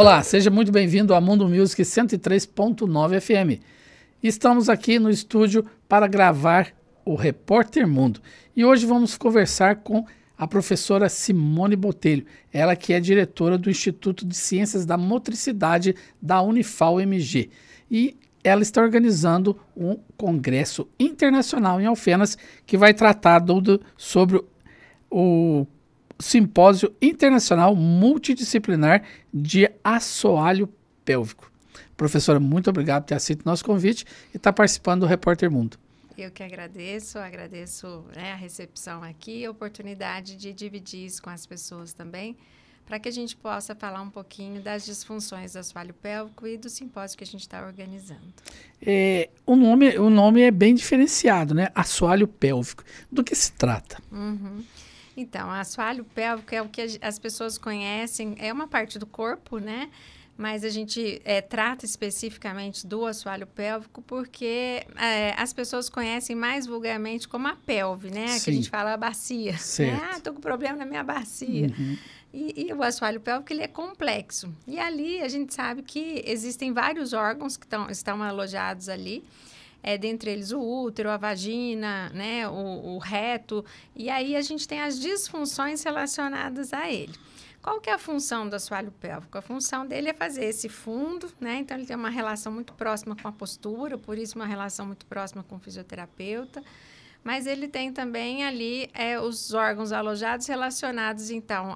Olá, seja muito bem-vindo a Mundo Music 103.9 FM. Estamos aqui no estúdio para gravar o Repórter Mundo. E hoje vamos conversar com a professora Simone Botelho, ela que é diretora do Instituto de Ciências da Motricidade da Unifal-MG. E ela está organizando um congresso internacional em Alfenas que vai tratar sobre o Simpósio Internacional Multidisciplinar de Assoalho Pélvico. Professora, muito obrigado por ter aceito o nosso convite e estar participando do Repórter Mundo. Eu que agradeço a recepção aqui, a oportunidade de dividir isso com as pessoas também, para que a gente possa falar um pouquinho das disfunções do assoalho pélvico e do simpósio que a gente está organizando. O nome é bem diferenciado, né? Assoalho pélvico. Do que se trata? Então, assoalho pélvico é o que as pessoas conhecem, é uma parte do corpo, né? Mas a gente trata especificamente do assoalho pélvico porque as pessoas conhecem mais vulgarmente como a pelve, né? Sim. Que a gente fala a bacia. Certo. Né? Tô com problema na minha bacia. Uhum. E o assoalho pélvico, ele é complexo. E ali a gente sabe que existem vários órgãos que estão alojados ali. Dentre eles o útero, a vagina, né? O reto. E aí a gente tem as disfunções relacionadas a ele. Qual que é a função do assoalho pélvico? A função dele é fazer esse fundo, né? Então, ele tem uma relação muito próxima com a postura, por isso uma relação muito próxima com o fisioterapeuta. Mas ele tem também ali os órgãos alojados relacionados, então,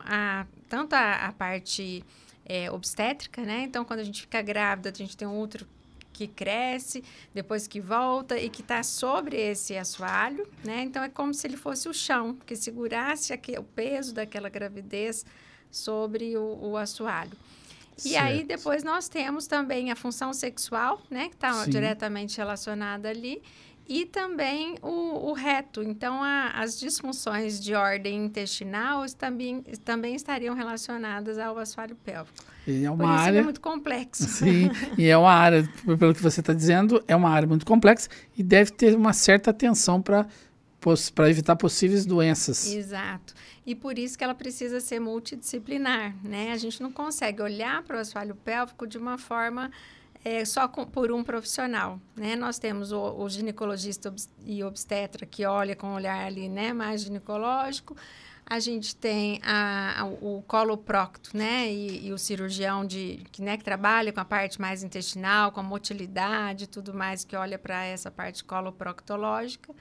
tanto a parte obstétrica, né? Então, quando a gente fica grávida, a gente tem um útero que cresce, depois que volta e que está sobre esse assoalho, né? Então, é como se ele fosse o chão, que segurasse o peso daquela gravidez sobre o assoalho. Certo. E aí, depois, nós temos também a função sexual, né? Que está diretamente relacionada ali. E também o reto. Então, as disfunções de ordem intestinal também estariam relacionadas ao assoalho pélvico. E é uma Por isso área... ele é muito complexo. Sim, e é uma área, pelo que você está dizendo, é uma área muito complexa e deve ter uma certa atenção para evitar possíveis doenças. Exato. E por isso que ela precisa ser multidisciplinar, né? A gente não consegue olhar para o assoalho pélvico de uma forma por um profissional, né? Nós temos o ginecologista e obstetra que olha com um olhar ali, né, mais ginecológico. A gente tem o coloprocto, né, e o cirurgião que trabalha com a parte mais intestinal, com a motilidade e tudo mais, que olha para essa parte coloproctológica.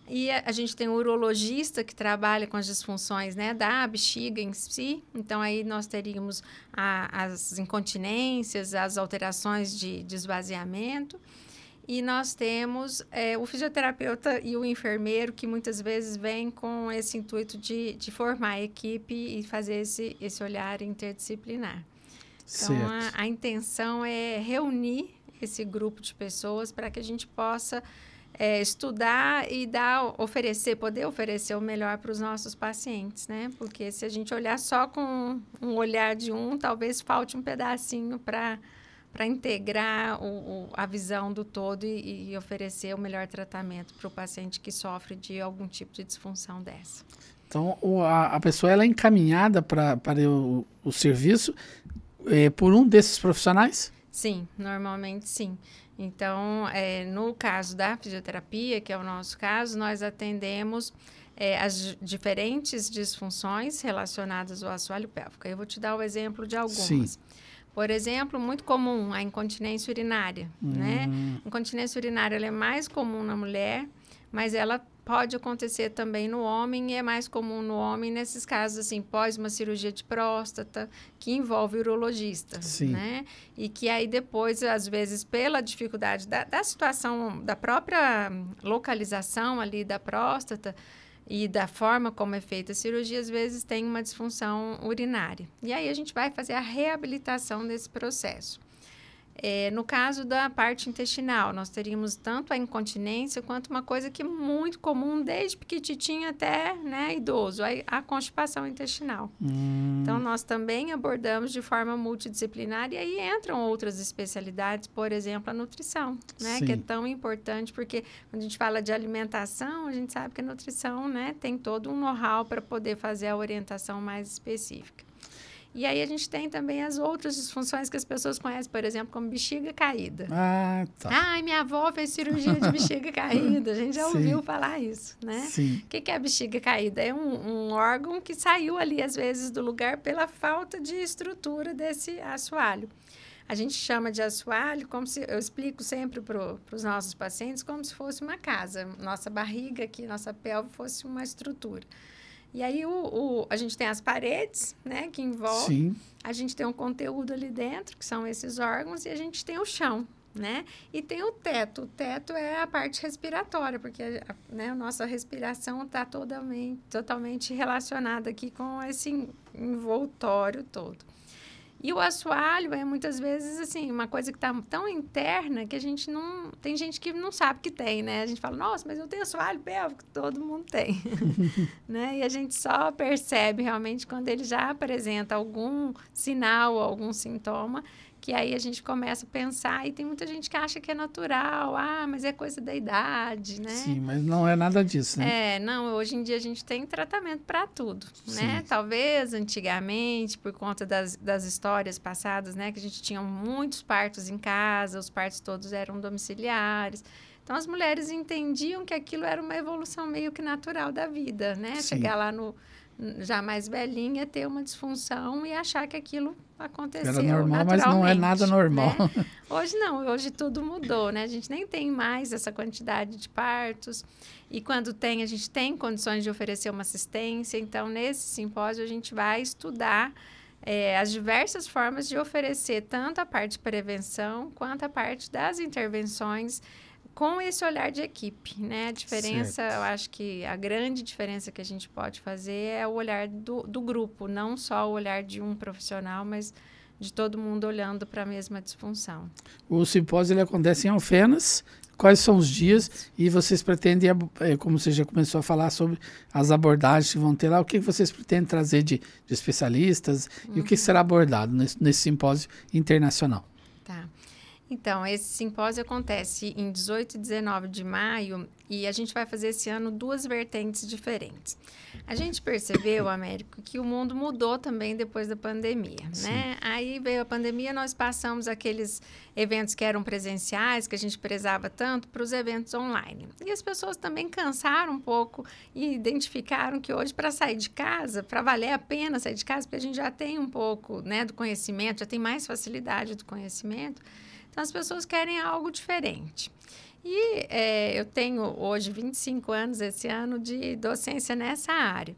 E a gente tem o urologista que trabalha com as disfunções, né, da bexiga em si. Então, aí nós teríamos as incontinências, as alterações de esvaziamento. E nós temos o fisioterapeuta e o enfermeiro, que muitas vezes vem com esse intuito de formar a equipe e fazer esse olhar interdisciplinar. Então, a intenção é reunir esse grupo de pessoas para que a gente possa estudar e poder oferecer o melhor para os nossos pacientes, né? Porque se a gente olhar só com um olhar de talvez falte um pedacinho para integrar a visão do todo e oferecer o melhor tratamento para o paciente que sofre de algum tipo de disfunção dessa. Então, a pessoa ela é encaminhada para o serviço por um desses profissionais? Sim, normalmente sim. Então, no caso da fisioterapia, que é o nosso caso, nós atendemos as diferentes disfunções relacionadas ao assoalho pélvico. Eu vou te dar o exemplo de algumas. Sim. Por exemplo, muito comum a incontinência urinária, né? A incontinência urinária ela é mais comum na mulher, mas ela pode acontecer também no homem e é mais comum no homem nesses casos, assim, pós uma cirurgia de próstata, que envolve o urologista, né? E que aí depois, às vezes, pela dificuldade da situação, da própria localização ali da próstata e da forma como é feita a cirurgia, às vezes tem uma disfunção urinária. E aí a gente vai fazer a reabilitação desse processo. No caso da parte intestinal, nós teríamos tanto a incontinência quanto uma coisa que é muito comum desde pequititinho até, né, idoso, a constipação intestinal. Então, nós também abordamos de forma multidisciplinar e aí entram outras especialidades, por exemplo, a nutrição, né, que é tão importante porque quando a gente fala de alimentação, a gente sabe que a nutrição, né, tem todo um know-how para poder fazer a orientação mais específica. E aí a gente tem também as outras disfunções que as pessoas conhecem, por exemplo, como bexiga caída. Ah, tá. Ai, minha avó fez cirurgia de bexiga caída. A gente já Sim. ouviu falar isso, né? Sim. O que é a bexiga caída? É um órgão que saiu ali, às vezes, do lugar pela falta de estrutura desse assoalho. A gente chama de assoalho, como se, eu explico sempre para os nossos pacientes, como se fosse uma casa. Nossa barriga aqui, nossa pelve fosse uma estrutura. E aí a gente tem as paredes, né, que envolvem. Sim. A gente tem um conteúdo ali dentro, que são esses órgãos, e a gente tem o chão, né? E tem o teto. O teto é a parte respiratória, porque né, a nossa respiração está totalmente relacionada aqui com esse envoltório todo. E o assoalho é, muitas vezes, assim, uma coisa que está tão interna que a gente não... Tem gente que não sabe que tem, né? A gente fala, nossa, mas eu tenho assoalho pélvico. Todo mundo tem. Né? E a gente só percebe realmente quando ele já apresenta algum sinal, algum sintoma, que aí a gente começa a pensar, e tem muita gente que acha que é natural, mas é coisa da idade, né? Sim, mas não é nada disso, né? Não, hoje em dia a gente tem tratamento para tudo, né? Sim. Talvez antigamente, por conta das histórias passadas, né? Que a gente tinha muitos partos em casa, os partos todos eram domiciliares. Então, as mulheres entendiam que aquilo era uma evolução meio que natural da vida, né? Sim. Chegar lá já mais velhinha, ter uma disfunção e achar que aquilo aconteceu Era normal, mas não é nada normal. Né? Hoje não, hoje tudo mudou, né? A gente nem tem mais essa quantidade de partos e quando tem, a gente tem condições de oferecer uma assistência. Então, nesse simpósio, a gente vai estudar as diversas formas de oferecer tanto a parte de prevenção quanto a parte das intervenções com esse olhar de equipe, né? A diferença, certo. Eu acho que a grande diferença que a gente pode fazer é o olhar do grupo, não só o olhar de um profissional, mas de todo mundo olhando para a mesma disfunção. O simpósio ele acontece em Alfenas. Quais são os dias? E vocês pretendem, como você já começou a falar sobre as abordagens que vão ter lá, o que vocês pretendem trazer de especialistas e o que será abordado nesse simpósio internacional? Tá. Então, esse simpósio acontece em 18 e 19 de maio e a gente vai fazer esse ano 2 vertentes diferentes. A gente percebeu, Américo, que o mundo mudou também depois da pandemia, né? Aí veio a pandemia, nós passamos aqueles eventos que eram presenciais, que a gente prezava tanto, para os eventos online. E as pessoas também cansaram um pouco e identificaram que hoje, para sair de casa, para valer a pena sair de casa, porque a gente já tem um pouco, né, do conhecimento, já tem mais facilidade do conhecimento, então, as pessoas querem algo diferente. E eu tenho hoje 25 anos, esse ano, de docência nessa área.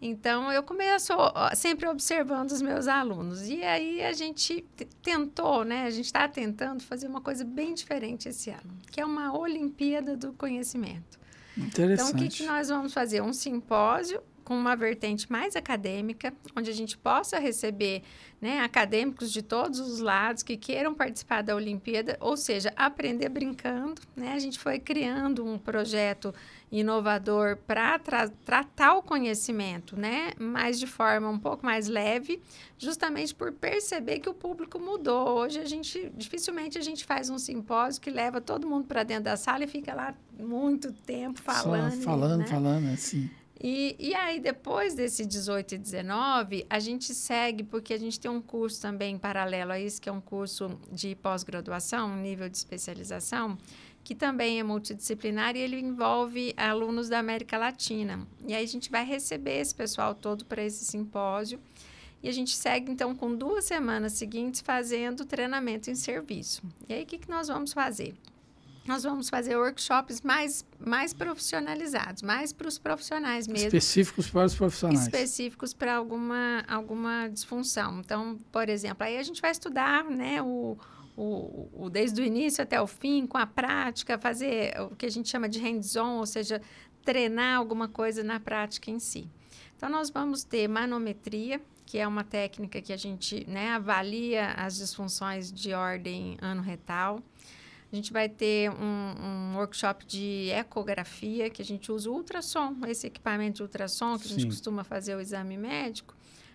Então, eu começo sempre observando os meus alunos. E aí, a gente tentou, né? A gente está tentando fazer uma coisa bem diferente esse ano, que é uma Olimpíada do Conhecimento. Interessante. Então, o que nós vamos fazer? Um simpósio com uma vertente mais acadêmica, onde a gente possa receber, né, acadêmicos de todos os lados que queiram participar da Olimpíada, ou seja, aprender brincando, né? A gente foi criando um projeto inovador para tratar o conhecimento, né, mas de forma um pouco mais leve, justamente por perceber que o público mudou. Hoje dificilmente a gente faz um simpósio que leva todo mundo para dentro da sala e fica lá muito tempo falando. Só falando, né? falando, assim. E aí, depois desse 18 e 19, a gente segue, porque a gente tem um curso também paralelo a isso, que é um curso de pós-graduação, um nível de especialização, que também é multidisciplinar e ele envolve alunos da América Latina. E aí a gente vai receber esse pessoal todo para esse simpósio. E a gente segue, então, com 2 semanas seguintes fazendo treinamento em serviço. E aí, o que nós vamos fazer? Nós vamos fazer workshops mais profissionalizados, mais para os profissionais mesmo. Específicos para os profissionais. Específicos para alguma disfunção. Então, por exemplo, aí a gente vai estudar, né, desde o início até o fim, com a prática, fazer o que a gente chama de hands-on, ou seja, treinar alguma coisa na prática em si. Então, nós vamos ter manometria, que é uma técnica que a gente, né, avalia as disfunções de ordem ano-retal. A gente vai ter um workshop de ecografia, que a gente usa o ultrassom, esse equipamento de ultrassom que a gente costuma fazer o exame médico.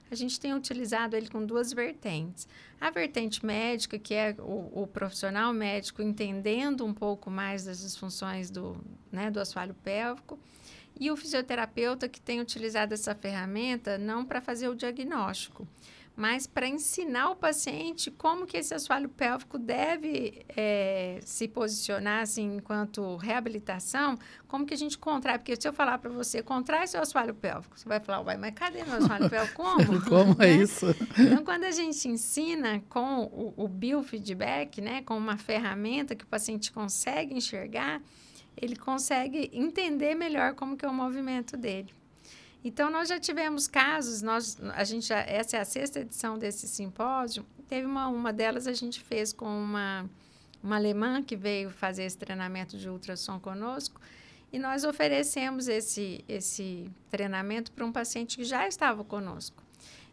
A gente tem utilizado ele com 2 vertentes. A vertente médica, que é o profissional médico entendendo um pouco mais das disfunções do assoalho pélvico, e o fisioterapeuta que tem utilizado essa ferramenta não para fazer o diagnóstico, mas para ensinar o paciente como que esse assoalho pélvico deve se posicionar, assim, enquanto reabilitação, como que a gente contrai, porque se eu falar para você, contrai seu assoalho pélvico, você vai falar, uai, mas cadê meu assoalho pélvico? Como? Como é isso? Então, quando a gente ensina com o biofeedback, né, com uma ferramenta que o paciente consegue enxergar, ele consegue entender melhor como que é o movimento dele. Então, nós já tivemos casos, essa é a 6ª edição desse simpósio, teve uma delas a gente fez com uma alemã que veio fazer esse treinamento de ultrassom conosco, e nós oferecemos esse treinamento para um paciente que já estava conosco.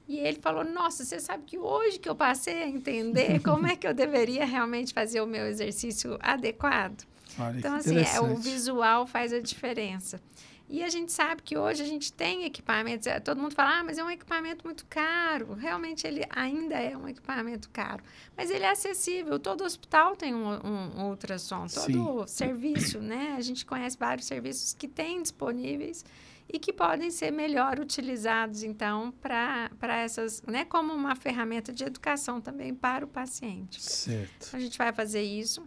E ele falou, nossa, você sabe que hoje que eu passei a entender como é que eu deveria realmente fazer o meu exercício adequado. Olha, então, assim, o visual faz a diferença. E a gente sabe que hoje a gente tem equipamentos, todo mundo fala, mas é um equipamento muito caro. Realmente, ele ainda é um equipamento caro. Mas ele é acessível, todo hospital tem um ultrassom, todo serviço, né? A gente conhece vários serviços que tem disponíveis e que podem ser melhor utilizados, então, para essas, né? Como uma ferramenta de educação também para o paciente. Certo. A gente vai fazer isso.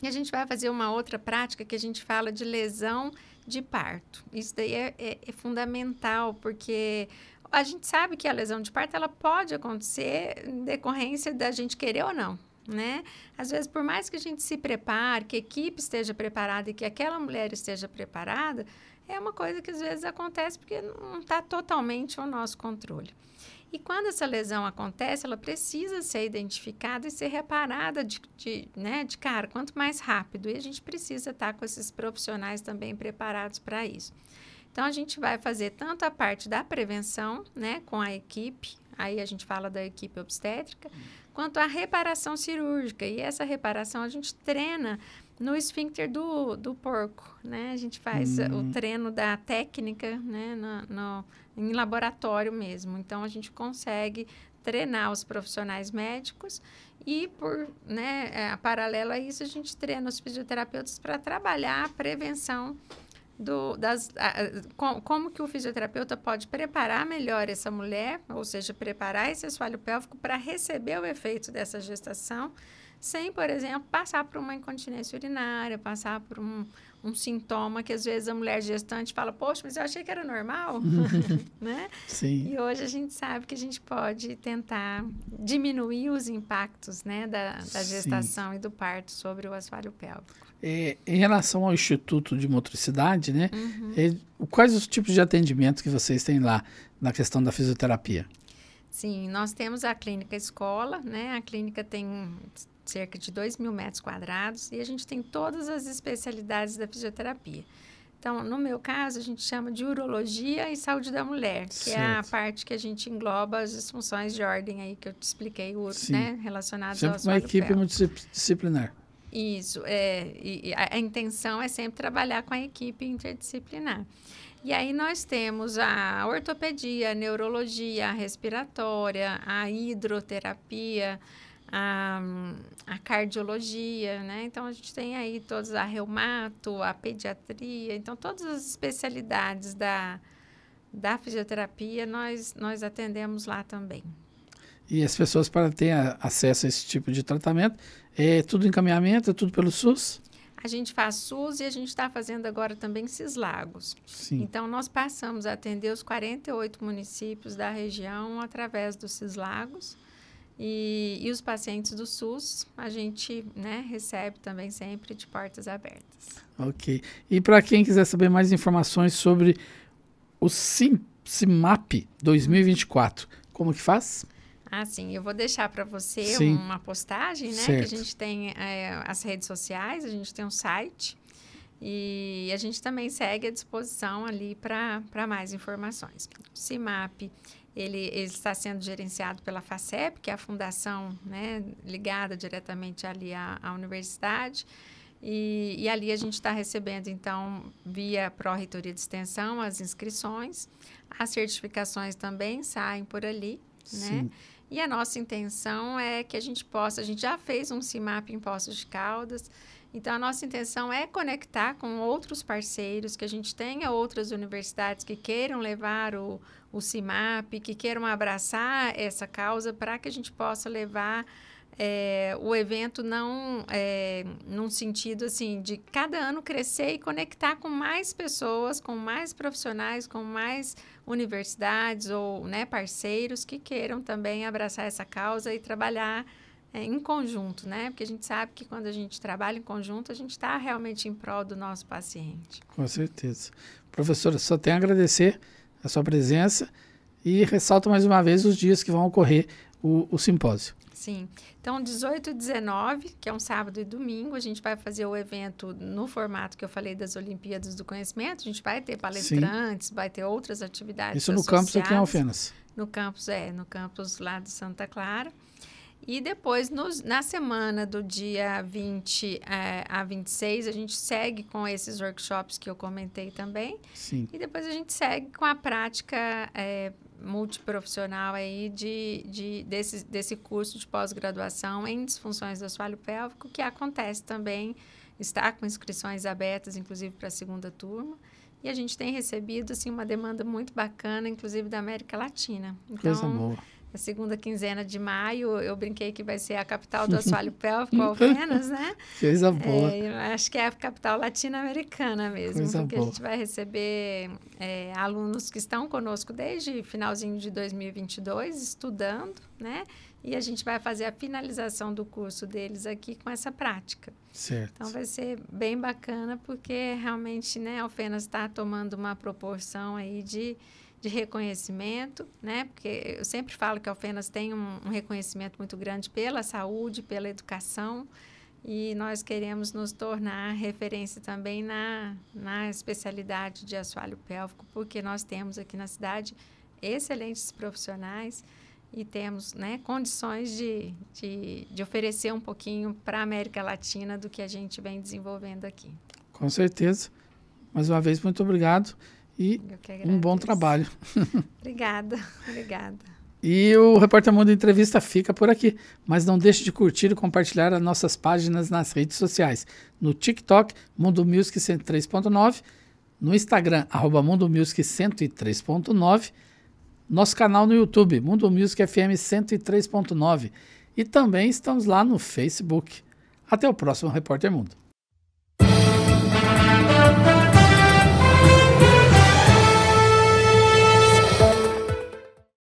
E a gente vai fazer uma outra prática que a gente fala de lesão de parto. Isso daí é fundamental, porque a gente sabe que a lesão de parto ela pode acontecer em decorrência da gente querer ou não, né? Às vezes, por mais que a gente se prepare, que a equipe esteja preparada e que aquela mulher esteja preparada, é uma coisa que às vezes acontece porque não está totalmente ao nosso controle. E quando essa lesão acontece, ela precisa ser identificada e ser reparada de cara, quanto mais rápido. E a gente precisa estar com esses profissionais também preparados para isso. Então, a gente vai fazer tanto a parte da prevenção, né, com a equipe, aí a gente fala da equipe obstétrica, quanto a reparação cirúrgica. E essa reparação a gente treina no esfíncter do porco, né? A gente faz o treino da técnica, né, em laboratório mesmo. Então, a gente consegue treinar os profissionais médicos e, paralelo a isso, a gente treina os fisioterapeutas para trabalhar a prevenção como que o fisioterapeuta pode preparar melhor essa mulher, ou seja, preparar esse assoalho pélvico para receber o efeito dessa gestação, sem, por exemplo, passar por uma incontinência urinária, passar por um sintoma que, às vezes, a mulher gestante fala, poxa, mas eu achei que era normal, né? Sim. E hoje a gente sabe que a gente pode tentar diminuir os impactos, né, da gestação e do parto sobre o assoalho pélvico. Em relação ao Instituto de Motricidade, né? Quais os tipos de atendimento que vocês têm lá na questão da fisioterapia? Sim, nós temos a clínica escola, né? A clínica tem cerca de 2.000 metros quadrados e a gente tem todas as especialidades da fisioterapia. Então, no meu caso, a gente chama de urologia e saúde da mulher, que é a parte que a gente engloba as disfunções de ordem aí que eu te expliquei, né, relacionadas ao assoalho pélvico. Sempre uma equipe multidisciplinar. Isso, e a intenção é sempre trabalhar com a equipe interdisciplinar. E aí nós temos a ortopedia, a neurologia, a respiratória, a hidroterapia, a cardiologia, né? Então, a gente tem aí todos, a reumato, a pediatria, então todas as especialidades da fisioterapia nós atendemos lá também. E as pessoas, para ter acesso a esse tipo de tratamento, é tudo encaminhamento, é tudo pelo SUS? A gente faz SUS e a gente está fazendo agora também Cislagos. Sim. Então, nós passamos a atender os 48 municípios da região através dos Cislagos. E os pacientes do SUS, a gente, né, recebe também sempre de portas abertas. Ok. E para quem quiser saber mais informações sobre o CIMAP 2024, como que faz? Sim, eu vou deixar para você uma postagem, né? Certo. Que a gente tem as redes sociais, a gente tem um site e a gente também segue à disposição ali para mais informações. O CIMAP, ele está sendo gerenciado pela FACEP, que é a fundação, né, ligada diretamente ali à universidade. E ali a gente está recebendo, então, via Pró-Reitoria de Extensão, as inscrições. As certificações também saem por ali, né? E a nossa intenção é que a gente já fez um CIMAP em Poços de Caldas, Então, a nossa intenção é conectar com outros parceiros, que a gente tenha outras universidades que queiram levar o CIMAP, que queiram abraçar essa causa para que a gente possa levar o evento não num sentido assim de cada ano crescer e conectar com mais pessoas, com mais profissionais, com mais universidades ou, né, parceiros que queiram também abraçar essa causa e trabalhar em conjunto, né? Porque a gente sabe que quando a gente trabalha em conjunto, a gente está realmente em prol do nosso paciente. Com certeza. Professora, só tenho a agradecer a sua presença e ressalto mais uma vez os dias que vão ocorrer o simpósio. Sim. Então, 18 e 19, que é um sábado e domingo, a gente vai fazer o evento no formato que eu falei das Olimpíadas do Conhecimento. A gente vai ter palestrantes, vai ter outras atividades Isso no campus aqui em Alfenas. No campus lá de Santa Clara. E depois, na semana do dia 20 a 26, a gente segue com esses workshops que eu comentei também. Sim. E depois a gente segue com a prática multiprofissional aí desse curso de pós-graduação em disfunções do assoalho pélvico, que acontece também, está com inscrições abertas, inclusive para a segunda turma. E a gente tem recebido assim, uma demanda muito bacana, inclusive da América Latina. Então, coisa boa. A segunda quinzena de maio, eu brinquei que vai ser a capital do assoalho pélvico, Alfenas, né? Coisa boa. Acho que é a capital latino-americana mesmo, coisa porque boa. A gente vai receber alunos que estão conosco desde finalzinho de 2022, estudando, né? E a gente vai fazer a finalização do curso deles aqui com essa prática. Certo. Então, vai ser bem bacana, porque realmente, né, Alfenas está tomando uma proporção aí de reconhecimento, né? Porque eu sempre falo que a Alfenas tem um reconhecimento muito grande pela saúde, pela educação, e nós queremos nos tornar referência também na especialidade de assoalho pélvico, porque nós temos aqui na cidade excelentes profissionais e temos, né, condições de oferecer um pouquinho para a América Latina do que a gente vem desenvolvendo aqui. Com certeza. Mais uma vez, muito obrigado. E um bom trabalho. Obrigada. E o Repórter Mundo Entrevista fica por aqui. Mas não deixe de curtir e compartilhar as nossas páginas nas redes sociais. No TikTok, Mundo Music 103.9. No Instagram, @Mundo Music 103.9. Nosso canal no YouTube, Mundo Music FM 103.9. E também estamos lá no Facebook. Até o próximo Repórter Mundo.